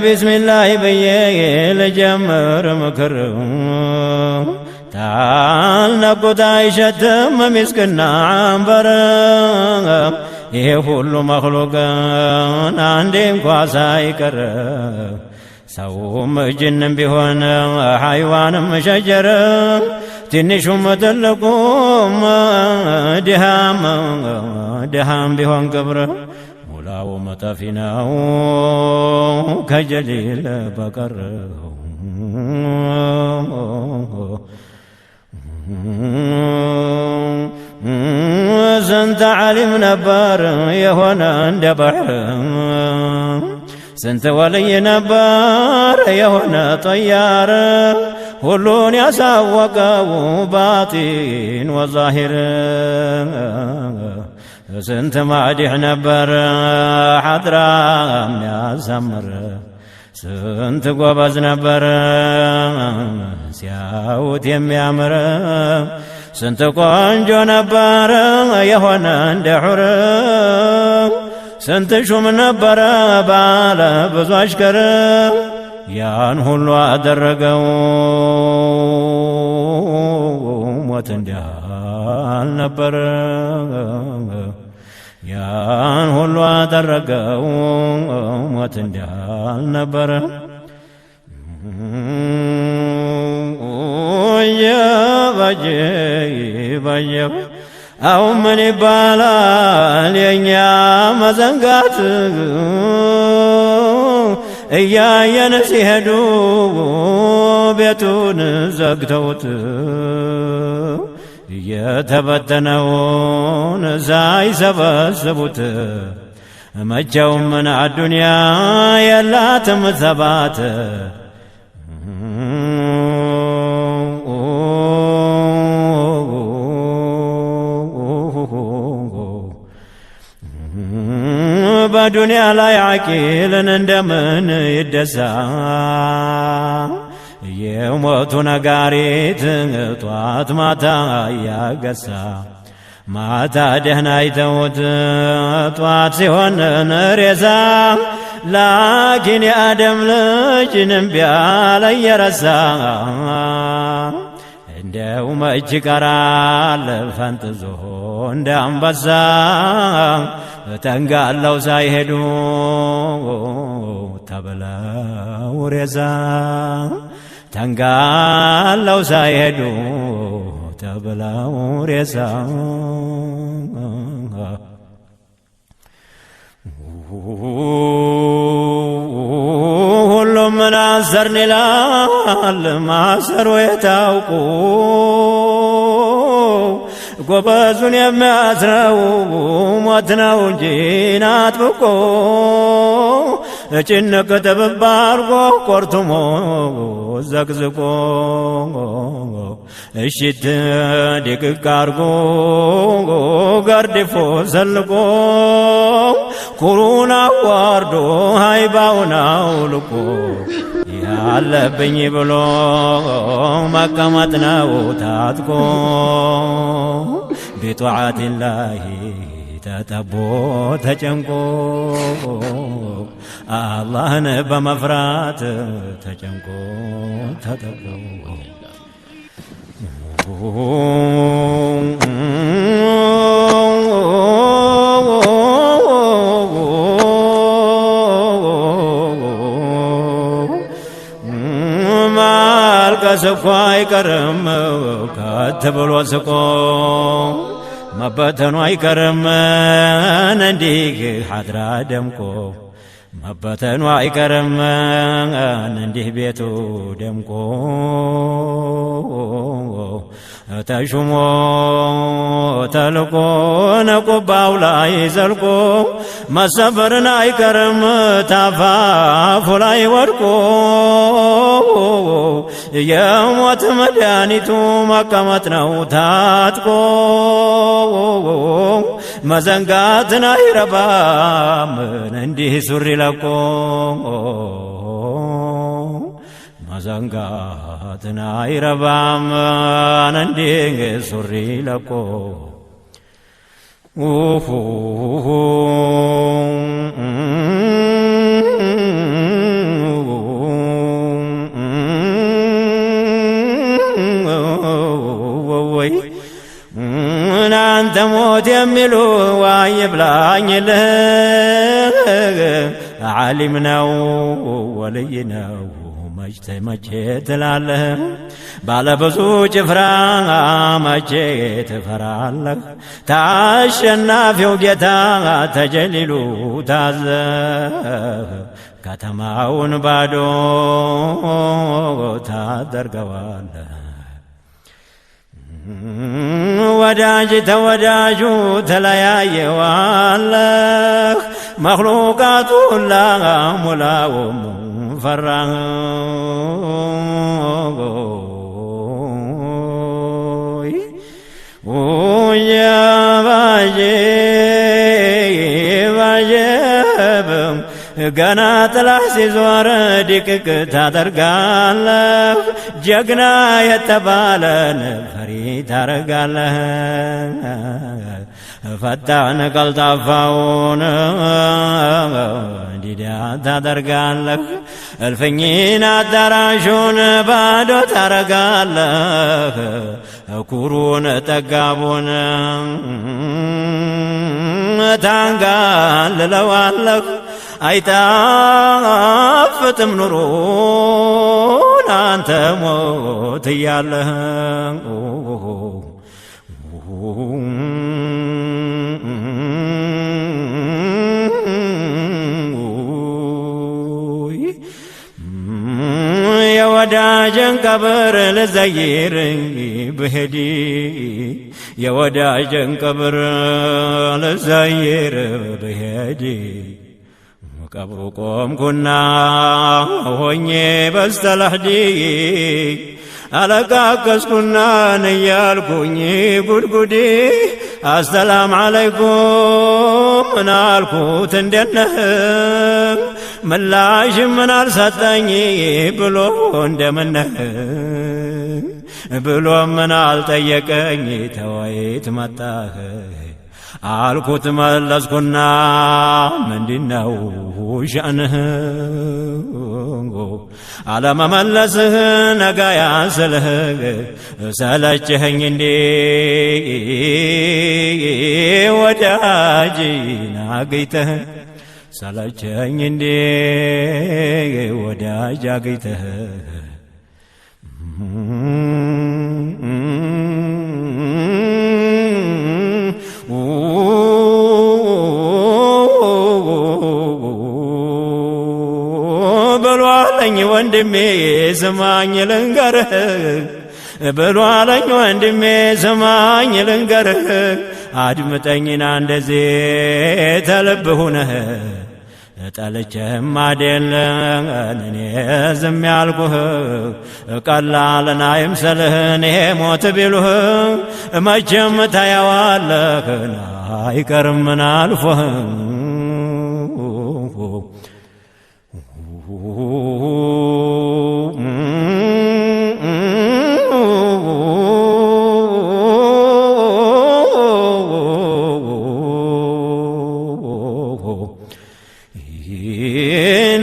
بسم الله بيه لجمر مكر تعالنا قد عيشت مسكنا عنبر يهول مخلوقان عندهم قاسا يكر سوم جن بهون حيوان مشجر تنشم تلقوم دهام بهون قبر ولاو متفناو كجليل بقر سنت علم نبار يهونا اندبحر سنت ولي نبار يهونا طيار ሁሉን ያሳወቀው ባጢን ወዛሂር ስንት ማዲህ ነበር ሐድራ የሚያሳምር ስንት ጎበዝ ነበር ሲያዩት የሚያምር ስንት ቆንጆ ነበር የሆነ እንደ ሑር ስንት ሹም ነበር ባለ ብዙ አሽከር ያን ሁሉ አደረገው ሞት እንዲያል ነበር ያን ሁሉ አደረገው ሞት እንዲያል ነበር ባየ አሁን ምን ይባላል የኛ መዘንጋት እያየን ሲሄዱ ቤቱን ዘግተውት የተበተነውን ሳይሰበስቡት መቼውም ምን አዱንያ የላትም ሰባት በዱንያ ላይ አቂልን እንደምን ይደሳ የሞቱ ነጋሪት ጧት ማታ እያገሳ ማታ ደህና አይተውት ጧት ሲሆን ሬሳ ላኪን የአደም ልጅንም ቢያለ እየረሳ እንደው መች ቀራል ፈንጥዞ እንደ አንበሳ ተንጋለው ሳይሄዱ ተብለው ሬሳ ተንጋለው ሳይሄዱ ተብለው ሬሳ ሁሉም ምን አሰርን ይላል ማሰሩ የታውቁ ጎበዙን የሚያስረው ሞት ነው እንጂ ናጥብቆ ጭንቅ ጥብብ አርጎ ቆርቱሞ ዘቅዝቆ እሽት ድቅቅ አርጎ ገርድፎ ሰልቆ ኩሩን አዋርዶ ሃይባውን አውልቆ ያለብኝ ብሎ መቀመጥ ነው ታጥቆ بطاعة الله تتبو تجنكو الله نبى مفرات تجنكو تتبو سكو አይቀርም ከተብሎ ስቆ መበተኑ አይቀርም እንዲህ ሐድራ ደምቆ መበተኑ አይቀርም እንዲህ ቤቱ ደምቆ ተሹሞ ተልቆ ነቁባው ላይ ዘልቆ መሰበርን አይቀርም ታፋፉ ላይ ወድቆ የሞት መድኃኒቱ መቀመጥ ነው ታጥቆ መዘንጋትን አይረባም እንዲህ ሱሪ ለቆ መዘንጋትን አይረባም እንዲህ ሱሪ ለቆ የለህ ዓሊም ነው ወልይ ነው መቼ ትላለህ ባለብዙ ጭፍራ መቼ ትፈራለህ ታሸናፊው ጌታ ተጀሊሉ ታዘህ ከተማውን ባዶ ታደርገዋለህ ወዳጅ ተወዳጁ ተለያየዋለህ መኽሉቃቱ ሁላ ሙላውም ፈራህ ባጀብም ገና ጥላህ ሲዞር ድቅቅ ታደርጋለህ ጀግና የተባለን ፈሪ ታረጋለህ ፈጣን ቀልጣፋውን ዲዳ ታደርጋለህ እልፍኝን አዳራሹን ባዶ ታረጋለህ ኩሩን ጠጋቡን ታንጋልለዋለህ አይጣፍጥም ኑሮን አንተ ሞት እያለህ የወዳጅን ቀብር ልዘይር ብሄድ የወዳጅን ቀብር ልዘይር ብሄድ ቀብሩ ቆምኩና ሆኜ በስተለህዲ አለቃቀስኩና ነያልኩኝ ጉድጉዲ አሰላም አለይኩም ምናልኩት እንደነህ ምላሽ ምን አልሰጠኝ ብሎ እንደምነህ ብሎ ምን አልጠየቀኝ ተወይት መጣህ አልኩት መለስኩና ምንድነው ሸእንህ አለመመለስህ ነጋ ያስልህ ሰለችኸኝ እንዴ ወዳጅን አገኝተህ ሰለቸኝ እንዴ ወዳጅ አገኝተህ በሏለኝ ወንድሜ ስማኝ ልንገርህ በሏለኝ ወንድሜ ስማኝ ልንገርህ አድምጠኝና እንደዚህ ተልብህ ሁነህ ጠልቼህም አይደለም እኔ ዝም ያልኩህ ቀላልን አይምሰልህ እኔ ሞት ቢሉህ መቼም ታየዋለህ አይቀርም ምን አልፎህ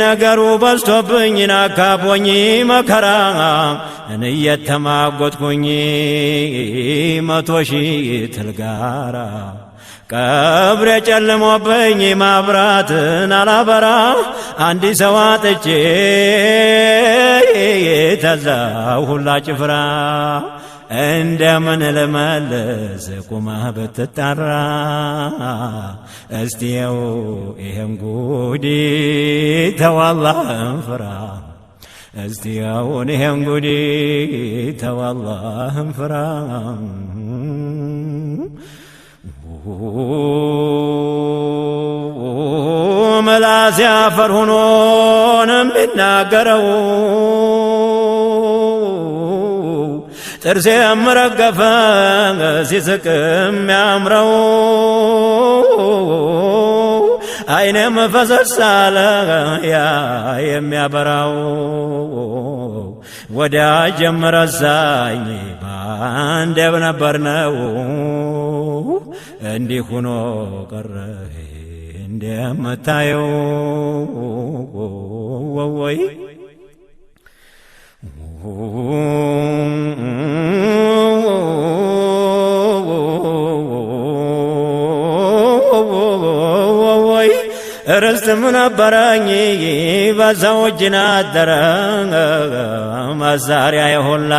ነገሩ በዝቶብኝ ናካቦኝ መከራ እየተማጎትኩኝ 100 ሺህ ትልጋራ ቀብሬ ጨልሞብኝ ማብራትን አላበራ አንድ ሰው አጥቼ ተዛው ሁላ ጭፍራ እንደምን ልመልስ ቁመህ ብትጠራ እስቲየው ይሄን ጉዲ ተው አላህን ፍራ እስቲየው ይሄን ጉዲ ተው አላህን ፍራ መላስ ያፈር ሆኖንም ቢናገረው ጥርሴም ረገፈ ሲስቅም ያምረው አይኔም ፈሰስ አለ ያ የሚያበራው ወዳጄም ረሳኝ ባንዴው ነበርነው እንዲህ ሆኖ ቀረ እንደምታየው ወይ ርስትም ነበረኝ በሰው እጅ ናደረ መሳሪያ የሁላ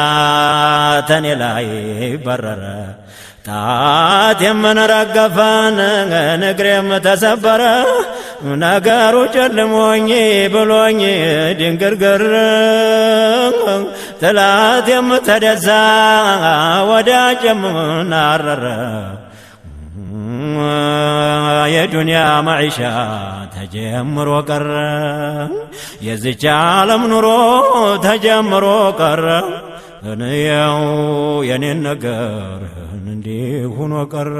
ተኔ ላይ በረረ ጣት የምንረገፈን እግሬም ተሰበረ ነገሩ ጨልሞኝ ብሎኝ ድንግርግር ጥላት የምተደዛ ወዳጅም ናረረ የዱንያ መዒሻ ተጀምሮ ቀረ የዚች ዓለም ኑሮ ተጀምሮ ቀረ እንየው የኔን ነገር እንዲህ ሆኖ ቀረ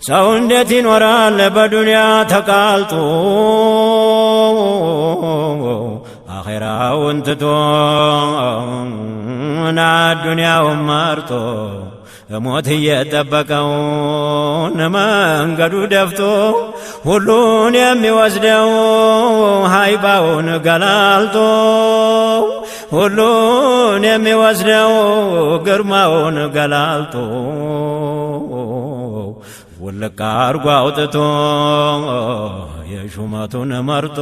ሰው እንዴት ይኖራል በዱንያ ተቃልጦ አኺራውን ትቶ ዱንያውን መርጦ ሞት እየጠበቀው መንገዱ ደፍቶ ሁሉን የሚወስደው ሃይባውን ገላልጦ ሁሉን የሚወስደው ግርማውን ገላልጦ ውልቅ አርጎ አውጥቶ የሹመቱን መርጦ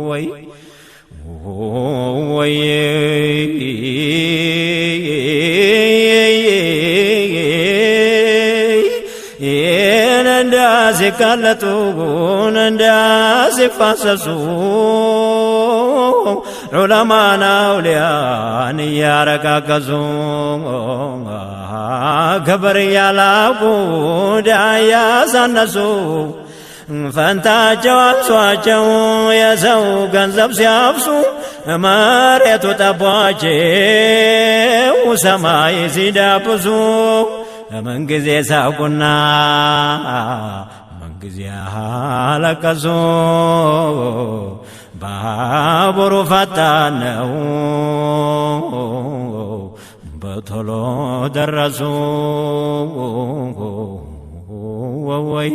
ወይ ወይ ሲቃለጡ ሲፋሰሱ ዑለማና አውሊያን እያረቃቀሱ ክብር እያላቁ ዳያ ሳነሱ ፈንታቸው አንሷቸው የሰው ገንዘብ ሲያፍሱ መሬቱ ጠቧቸው ሰማይ ሲዳብሱ መንጊዜ ሳቁና መንጊዜ አለቀሱ ባቡሩ ፈጣን ነው በቶሎ ደረሱ ወይ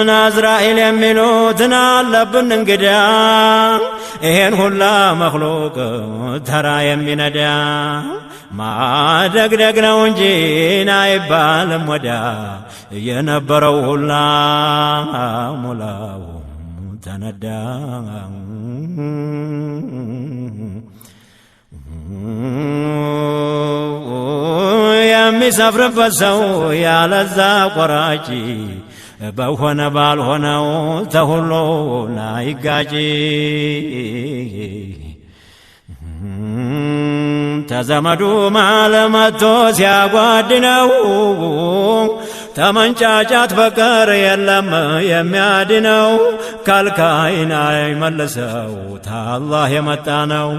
ናዝራኤል የሚሉትን አለብን እንግዳ ይሄን ሁላ መክሉቅ ተራ የሚነዳ ማደግደግ ነው እንጂ አይባልም ወዳ የነበረው ሁላ ሙላው ተነዳ የሚሰፍርበት ሰው ያለዛ ቆራጭ በሆነ ባልሆነው ተሁሉ ላይጋጭ ተዘመዱ ማለመቶ ሲያጓድነው ተመንጫጫት በቀር የለም የሚያድነው ከልካይን አይመልሰው ታላህ የመጣ ነው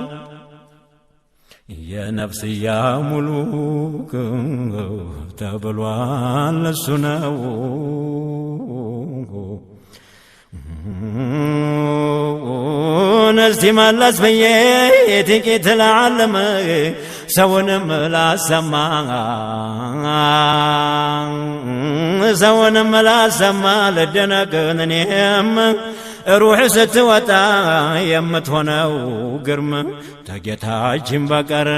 የነፍስያ ሙሉክ ተብሏል እሱ ነው እስቲ መለስ ብዬ ጥቂት ልዓልም ሰውንም ላሰማ ሰውንም ላሰማ ልደነቅን እኔም ሩሕ ስትወጣ የምትሆነው ግርም ተጌታችን በቀር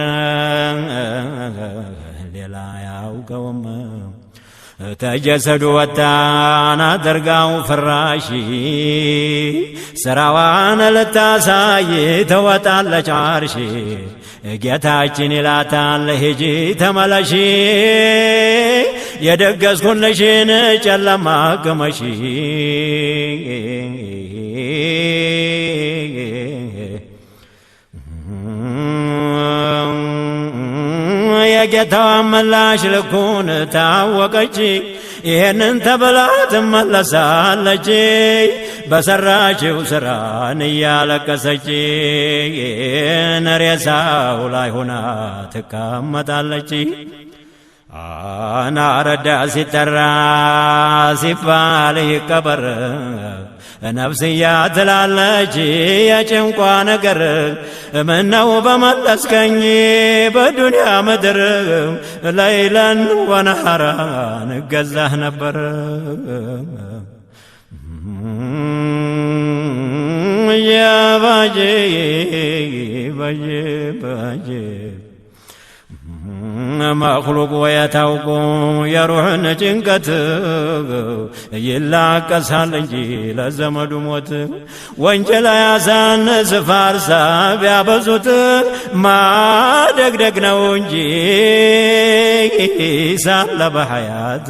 ሌላ ያውቀውም ተጀሰዱ ወጣን አድርጋው ፍራሽ ስራዋን ልታሳይ ተወጣለች አርሽ ጌታችን ይላታል ሂጂ ተመለሺ የደገስኩልሽን ጨለማ ቅመሺ የጌታዋ ምላሽ ልኩን ታወቀች ይሄንን ተብላ ትመለሳለች በሰራችው ስራን እያለቀሰች ሬሳው ላይ ሆና ትቀመጣለች አናረዳ ሲጠራ ሲባል ይቀበር ነፍስያ ትላለች የጭንቋ ነገር ምነው በመለስከኝ በዱንያ ምድር ለይለን ወነሐራን እገዛህ ነበር ያባጄ ባጄ ባጄ መክሉቅ ወየታውቁ የሩሕን ጭንቀት ይላቀሳል እንጂ ለዘመዱ ሞት ወንጀል ያሳንስ ፋርሳ ቢያበዙት ማደግደግ ነው እንጂ ሳለ በሐያት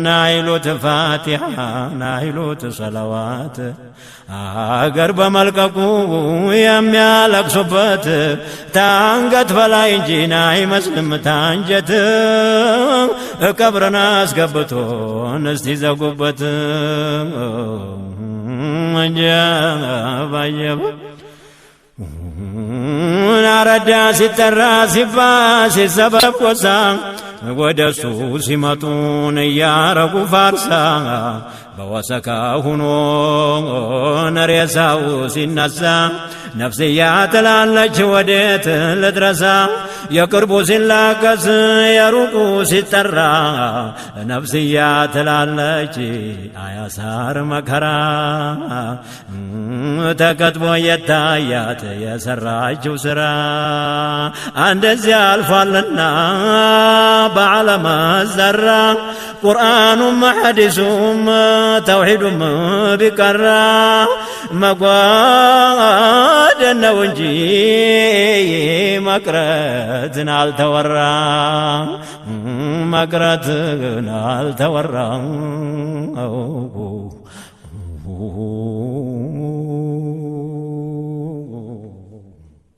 ናይሉት ፋቲሓ ናይሉት ሰለዋት አገር በመልቀቁ የሚያለቅሱበት ታንገት በላይ እንጂ አይመስልም ታንጀት ቀብረን አስገብቶን እስቲ ዘጉበት አጀብ ናረዳ ሲጠራ ሲባ ሲሰበብ ቆሳ ወደሱ ሲመጡን እያረጉ ፋርሳ በወሰካ ሁኖ ነሬሳው ሲነሳ ነፍስያ ትላለች ወዴት ልድረሳ የቅርቡ ሲላቀስ የሩቁ ሲጠራ ነፍስያ ትላለች አያሳር መከራ ተከትቦ የታያት የሰራችው ስራ እንደዚያ አልፏልና በዓለም ዘራ ቁርአኑም ሐዲሱም ተውሒዱም ቢቀራ መጓደን ነው እንጂ መቅረትን አልተወራ መቅረትን አልተወራ